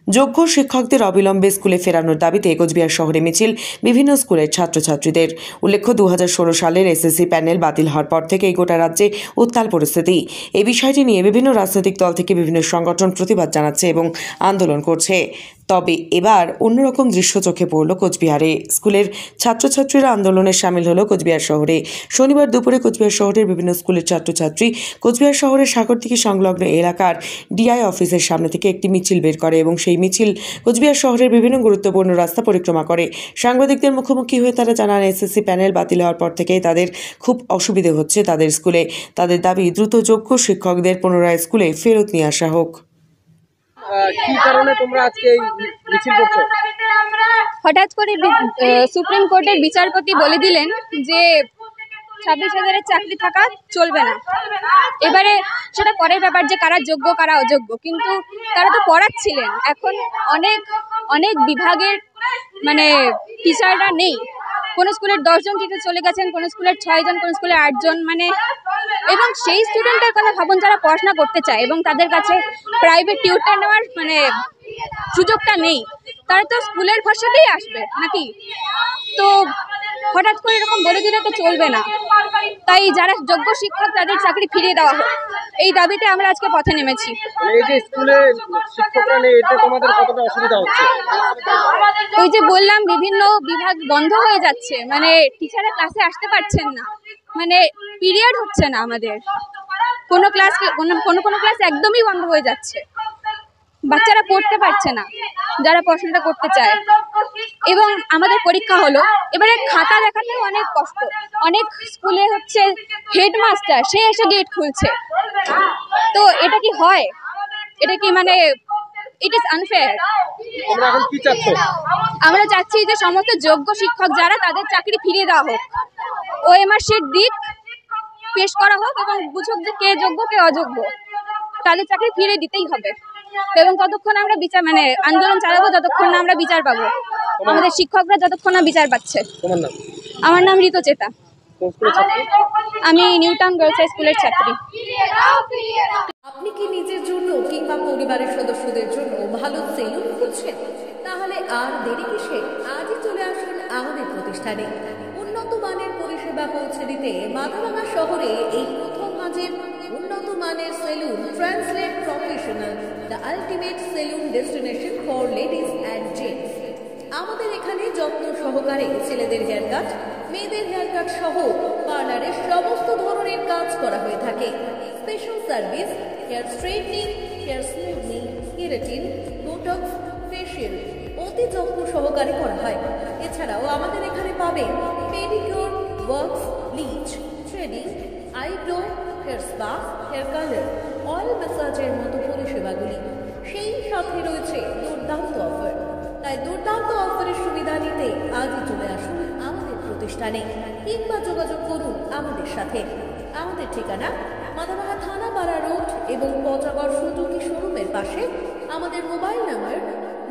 যোগ্য শিক্ষকদের অবিলম্বে স্কুলে ফেরানোর দাবিতে কোচবিহার শহরে মিছিল বিভিন্ন স্কুলের ছাত্রছাত্রীদের। উল্লেখ্য, 2016 সালের এসএসসি প্যানেল বাতিল হওয়ার পর থেকেই গোটা রাজ্যে উত্তাল পরিস্থিতি। এই বিষয়টি নিয়ে বিভিন্ন রাজনৈতিক দল থেকে বিভিন্ন সংগঠন প্রতিবাদ জানাচ্ছে এবং আন্দোলন করছে। তবে এবার অন্যরকম দৃশ্য চোখে পড়ল কোচবিহারে। স্কুলের ছাত্রছাত্রীরা আন্দোলনে সামিল হলো কোচবিহার শহরে। শনিবার দুপুরে কোচবিহার শহরের বিভিন্ন স্কুলের ছাত্রছাত্রী কোচবিহার শহরের সাগরদিঘি সংলগ্ন এলাকার ডিআই অফিসের সামনে থেকে একটি মিছিল বের করে এবং সেই মিছিল কোচবিহার শহরের বিভিন্ন গুরুত্বপূর্ণ রাস্তা পরিক্রমা করে। সাংবাদিকদের মুখোমুখি হয়ে তারা জানান, এসএসসি প্যানেল বাতিল হওয়ার পর থেকেই তাদের খুব অসুবিধে হচ্ছে তাদের স্কুলে। তাদের দাবি, দ্রুত যোগ্য শিক্ষকদের পুনরায় স্কুলে ফেরত নিয়ে আসা হোক। কি কারণে তোমরা আজকে এই মিছিল করছো? হঠাৎ করে সুপ্রিম কোর্টের বিচারপতি বলে দিলেন যে 26,000-এর চাকরি থাকা চলবে না। এবারে সেটা পরের ব্যাপার যে কারা যোগ্য কারা অযোগ্য, কিন্তু তারা তো পড়াচ্ছিলেন। এখন অনেক বিভাগের টিচাররা নেই। কোন স্কুলের 10 জন টিচার চলে গেছেন, কোন স্কুলের 6 জন, কোন স্কুলে 8 জন, এবং সেই স্টুডেন্টের কথা ভাবুন যারা পড়াশোনা করতে চায় এবং তাদের কাছে প্রাইভেট টিউটর নেওয়ার সুযোগটা নেই। তারা তো স্কুলের ভাষাতেই আসবে নাকি? তো হঠাৎ করে এরকম বলে দিলে তো চলবে না। তাই যারা যোগ্য শিক্ষক তাদের চাকরি ফিরিয়ে দেওয়া হোক, এই দাবিতে আমরা আজকে পথে নেমেছি। এই যে স্কুলে শিক্ষকরা নেই, এতে তোমাদের কতটা অসুবিধা হচ্ছে? ওই যে বললাম, বিভিন্ন বিভাগ বন্ধ হয়ে যাচ্ছে, টিচাররা ক্লাসে আসতে পারছেন না, পিরিয়ড হচ্ছে না। আমাদের কোনো ক্লাস একদমই বন্ধ হয়ে যাচ্ছে। বাচ্চারা পড়তে পারছে না যারা পড়াশোনাটা করতে চায়। এবং আমাদের পরীক্ষা হলো, এবারে খাতা দেখাতেও অনেক কষ্ট। অনেক স্কুলে হচ্ছে হেডমাস্টার সে এসে গেট খুলছে। তো এটা কি হয়? এটা কি ইট ইজ আনফেয়ার। তোমরা এখন কি চাচ্ছ? আমরা চাচ্ছি যে সমস্ত যোগ্য শিক্ষক যারা তাদের চাকরি ফিরিয়ে দেওয়া হোক, ওএমআর শিট দিক পেশ করা হোক এবং বুঝুক যে কে যোগ্য কে অযোগ্য। তাদের চাকরি ফিরিয়ে দিতেই হবে এবং ততক্ষণ আমরা বিচার আন্দোলন চালাবো যতক্ষণ না আমরা বিচার পাবো। আমাদের শিক্ষকরা যতক্ষণ না বিচার পাচ্ছে। তোমার নাম? আমার নাম ঋতুচেতা। আমি নিউটাউন গার্লস হাই স্কুলের ছাত্রী। আপনি কি নিজের জন্য কিংবা পরিবারের সদস্যদের জন্য ভালো সেলুন খুঁজছেন? তাহলে আর দেরি কিসে? আজই চলে আসুন আমাদের প্রতিষ্ঠানে। উন্নত মানের পরিষেবা পৌঁছে দিতে মাথাভাঙা শহরে এই প্রথম মাঝের উন্নত মানের salon translate professional, the ultimate salon destination for ladies and gents. আমাদের এখানে যত্ন সহকারে ছেলেদের হেয়ার কাট, মেয়েদের হেয়ার কাট সহ পার্লারের সমস্ত ধরনের কাজ করা হয়ে থাকে। Special service, hair straightening, hair smoothing, keratin, botox, facial অতি যত্ন সহকারে করা হয়। এছাড়াও আমাদের এখানে পাবেন pedicure, wax, bleach, threading, eyebrow, hair spa, hair colour, oil ম্যাসাজের মতো পরিষেবাগুলি। সেই সাথে রয়েছে দুর্দান্ত অফার। তাই দুর্দান্ত অফারের সুবিধা নিতে আজই চলে আসুন আমাদের প্রতিষ্ঠানে কিংবা যোগাযোগ করুন আমাদের সাথে। আমাদের ঠিকানা মাথাভাঙা থানাপাড়া রোড এবং পচাগড় সুজুকি শোরুমের পাশে। আমাদের মোবাইল নাম্বার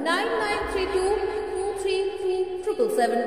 9932233777।